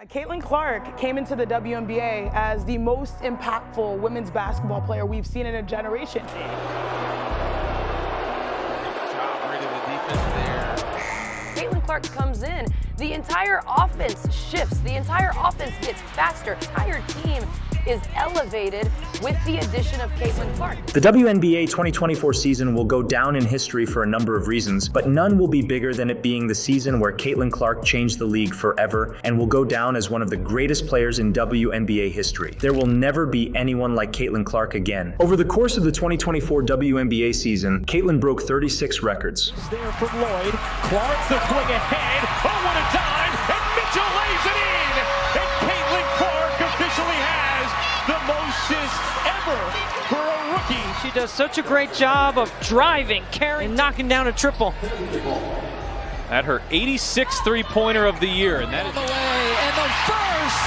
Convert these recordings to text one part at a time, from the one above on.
Caitlyn Clark came into the WNBA as the most impactful women's basketball player we've seen in a generation. Job reading the defense there. Caitlyn Clark comes in, the entire offense shifts, the entire offense gets faster, the entire team is elevated with the addition of Caitlyn Clark. The WNBA 2024 season will go down in history for a number of reasons, but none will be bigger than it being the season where Caitlyn Clark changed the league forever and will go down as one of the greatest players in WNBA history. There will never be anyone like Caitlyn Clark again. Over the course of the 2024 WNBA season, Caitlyn broke 36 records. There from Lloyd, Clark the swing ahead, oh what a time, and Mitchell lays it in, and Caitlyn Clark officially has the most assists ever for a rookie. She does such a great job of driving, carrying, and knocking down a triple. At her 86th three-pointer of the year, and that is the way, and the first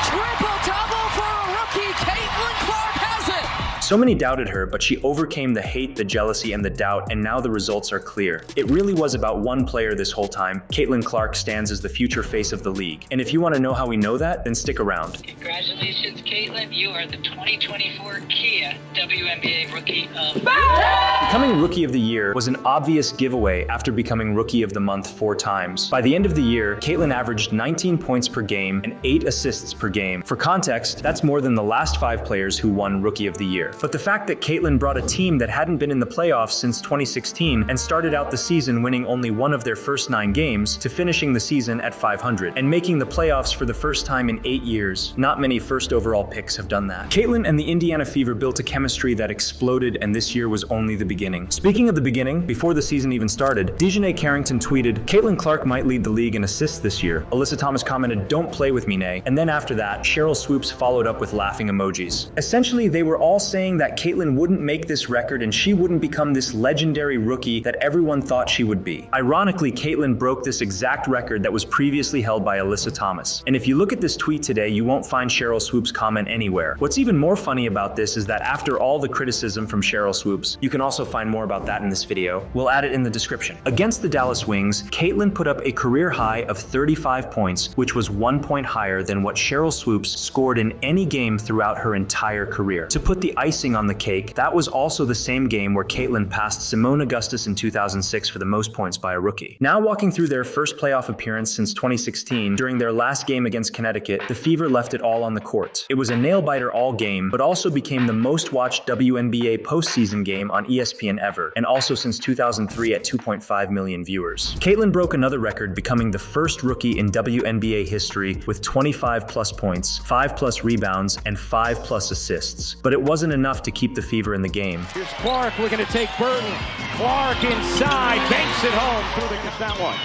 triple-double for a rookie. Caitlyn Clark has it. So many doubted her, but she overcame the hate, the jealousy, and the doubt, and now the results are clear. It really was about one player this whole time. Caitlyn Clark stands as the future face of the league. And if you want to know how we know that, then stick around. Congratulations, Caitlyn. You are the 2024 Kia WNBA Rookie of the Becoming Rookie of the Year was an obvious giveaway after becoming Rookie of the Month 4 times. By the end of the year, Caitlyn averaged 19 points per game and 8 assists per game. For context, that's more than the last 5 players who won Rookie of the Year. But the fact that Caitlyn brought a team that hadn't been in the playoffs since 2016 and started out the season winning only one of their first 9 games to finishing the season at 500 and making the playoffs for the first time in 8 years. Not many first overall picks have done that. Caitlyn and the Indiana Fever built a chemistry that exploded, and this year was only the beginning. Speaking of the beginning, before the season even started, Dejanay Carrington tweeted, "Caitlyn Clark might lead the league in assists this year." Alyssa Thomas commented, "Don't play with me, Nay." And then after that, Cheryl Swoops followed up with laughing emojis. Essentially, they were all saying that Caitlyn wouldn't make this record and she wouldn't become this legendary rookie that everyone thought she would be. Ironically, Caitlyn broke this exact record that was previously held by Alyssa Thomas. And if you look at this tweet today, you won't find Cheryl Swoops' comment anywhere. What's even more funny about this is that after all the criticism from Cheryl Swoops, you can also find more about that in this video. We'll add it in the description. Against the Dallas Wings, Caitlyn put up a career high of 35 points, which was 1 point higher than what Cheryl Swoops scored in any game throughout her entire career. To put the icing on the cake, that was also the same game where Caitlyn passed Simone Augustus in 2006 for the most points by a rookie. Now walking through their first playoff appearance since 2016, during their last game against Connecticut, the Fever left it all on the court. It was a nail-biter all game, but also became the most watched WNBA postseason game on ESPN ever, and also since 2003 at 2.5 million viewers. Caitlyn broke another record, becoming the first rookie in WNBA history with 25 plus points, 5 plus rebounds, and 5 plus assists. But it wasn't enough to keep the Fever in the game. Here's Clark looking to take Burton. Clark inside, banks it home. Gets that one.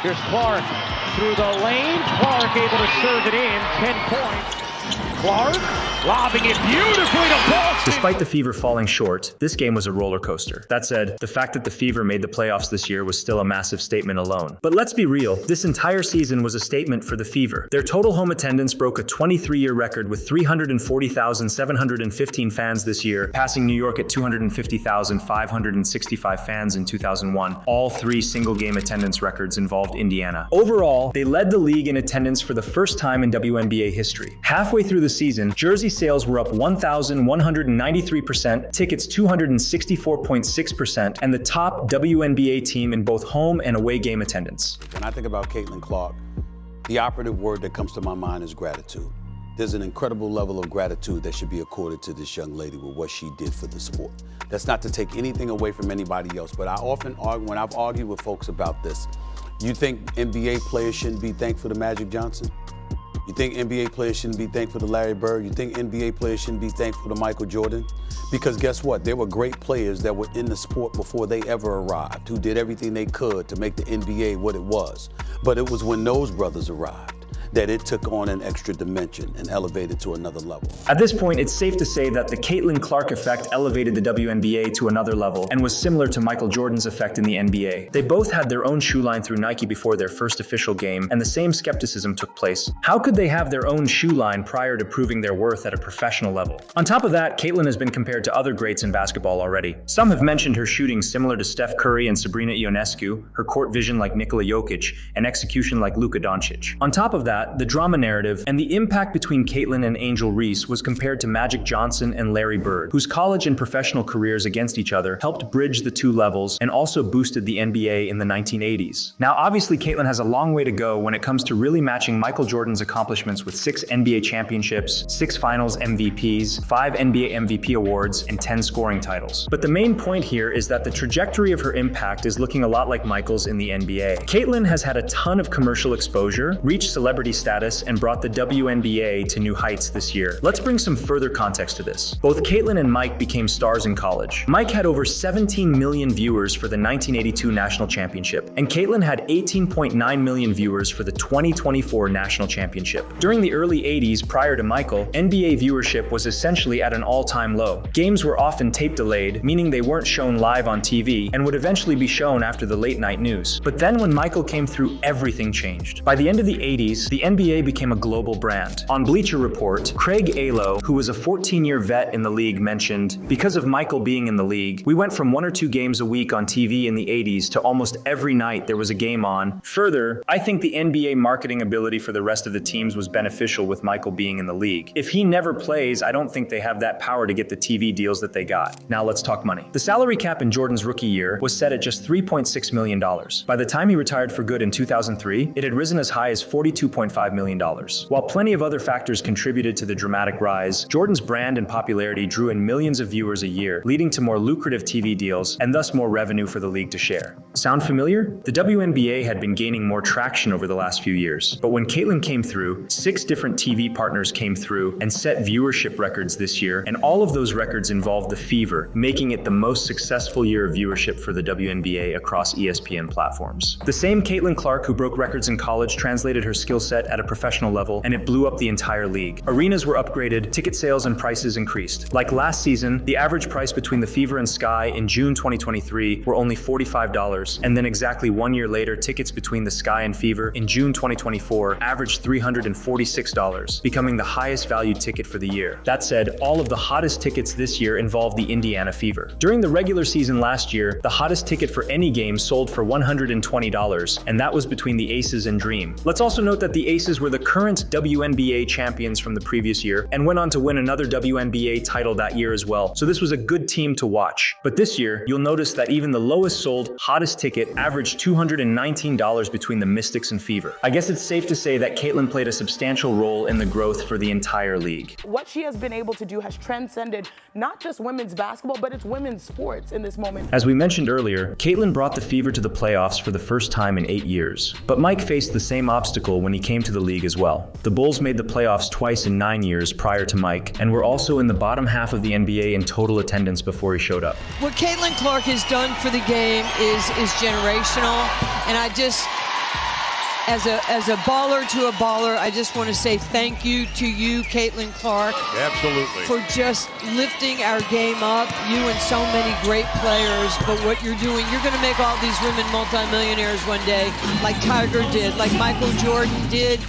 Here's Clark through the lane. Clark able to serve it in. 10 points. Clark lobbing it beautifully to Boston. Despite the Fever falling short, this game was a roller coaster. That said, the fact that the Fever made the playoffs this year was still a massive statement alone. But let's be real, this entire season was a statement for the Fever. Their total home attendance broke a 23-year record with 340,715 fans this year, passing New York at 250,565 fans in 2001. All 3 single-game attendance records involved Indiana. Overall, they led the league in attendance for the first time in WNBA history. Halfway through the season, jersey sales were up 1,193%, tickets 264.6%, and the top WNBA team in both home and away game attendance. When I think about Caitlyn Clark, the operative word that comes to my mind is gratitude. There's an incredible level of gratitude that should be accorded to this young lady with what she did for the sport. That's not to take anything away from anybody else, but I often argue, when I've argued with folks about this, you think NBA players shouldn't be thankful to Magic Johnson? You think NBA players shouldn't be thankful to Larry Bird? You think NBA players shouldn't be thankful to Michael Jordan? Because guess what? There were great players that were in the sport before they ever arrived, who did everything they could to make the NBA what it was. But it was when those brothers arrived that it took on an extra dimension and elevated to another level. At this point, it's safe to say that the Caitlyn Clark effect elevated the WNBA to another level and was similar to Michael Jordan's effect in the NBA. They both had their own shoe line through Nike before their first official game, and the same skepticism took place. How could they have their own shoe line prior to proving their worth at a professional level? On top of that, Caitlyn has been compared to other greats in basketball already. Some have mentioned her shooting similar to Steph Curry and Sabrina Ionescu, her court vision like Nikola Jokic, and execution like Luka Doncic. On top of that, that, the drama narrative and the impact between Caitlyn and Angel Reese was compared to Magic Johnson and Larry Bird, whose college and professional careers against each other helped bridge the two levels and also boosted the NBA in the 1980s. Now, obviously, Caitlyn has a long way to go when it comes to really matching Michael Jordan's accomplishments with 6 NBA championships, 6 finals MVPs, 5 NBA MVP awards, and 10 scoring titles. But the main point here is that the trajectory of her impact is looking a lot like Michael's in the NBA. Caitlyn has had a ton of commercial exposure, reached celebrity status, and brought the WNBA to new heights this year. Let's bring some further context to this. Both Caitlyn and Mike became stars in college. Mike had over 17 million viewers for the 1982 national championship, and Caitlyn had 18.9 million viewers for the 2024 national championship. During the early 80s, prior to Michael, NBA viewership was essentially at an all-time low. Games were often tape delayed, meaning they weren't shown live on TV and would eventually be shown after the late night news. But then when Michael came through, everything changed. By the end of the 80s, the NBA became a global brand. On Bleacher Report, Craig Alo, who was a 14-year vet in the league, mentioned, "Because of Michael being in the league, we went from 1 or 2 games a week on TV in the 80s to almost every night there was a game on. Further, I think the NBA marketing ability for the rest of the teams was beneficial with Michael being in the league. If he never plays, I don't think they have that power to get the TV deals that they got." Now let's talk money. The salary cap in Jordan's rookie year was set at just $3.6 million. By the time he retired for good in 2003, it had risen as high as $42.5 million. While plenty of other factors contributed to the dramatic rise, Jordan's brand and popularity drew in millions of viewers a year, leading to more lucrative TV deals and thus more revenue for the league to share. Sound familiar? The WNBA had been gaining more traction over the last few years, but when Caitlyn came through, 6 different TV partners came through and set viewership records this year, and all of those records involved the Fever, making it the most successful year of viewership for the WNBA across ESPN platforms. The same Caitlyn Clark who broke records in college translated her skill set at a professional level, and it blew up the entire league. Arenas were upgraded, ticket sales and prices increased. Like last season, the average price between the Fever and Sky in June 2023 were only $45, and then exactly 1 year later, tickets between the Sky and Fever in June 2024 averaged $346, becoming the highest valued ticket for the year. That said, all of the hottest tickets this year involved the Indiana Fever. During the regular season last year, the hottest ticket for any game sold for $120, and that was between the Aces and Dream. Let's also note that the Aces were the current WNBA champions from the previous year and went on to win another WNBA title that year as well, so this was a good team to watch. But this year, you'll notice that even the lowest sold, hottest ticket averaged $219 between the Mystics and Fever. I guess it's safe to say that Caitlyn played a substantial role in the growth for the entire league. What she has been able to do has transcended not just women's basketball, but it's women's sports in this moment. As we mentioned earlier, Caitlyn brought the Fever to the playoffs for the first time in 8 years. But Mike faced the same obstacle when he came to the league as well. The Bulls made the playoffs twice in 9 years prior to Mike, and were also in the bottom half of the NBA in total attendance before he showed up. What Caitlyn Clark has done for the game is generational, and I just, as a baller to a baller, I just want to say thank you to you, Caitlyn Clark. Absolutely. For just lifting our game up, you and so many great players. But what you're doing, you're going to make all these women multimillionaires one day, like Tiger did, like Michael Jordan did.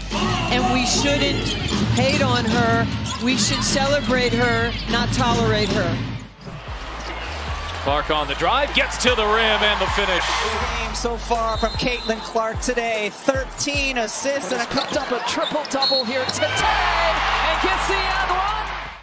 And we shouldn't hate on her. We should celebrate her, not tolerate her. Clark on the drive, gets to the rim and the finish. Game so far from Caitlyn Clark today, 13 assists and cooked up a triple-double here today, and gets the end one.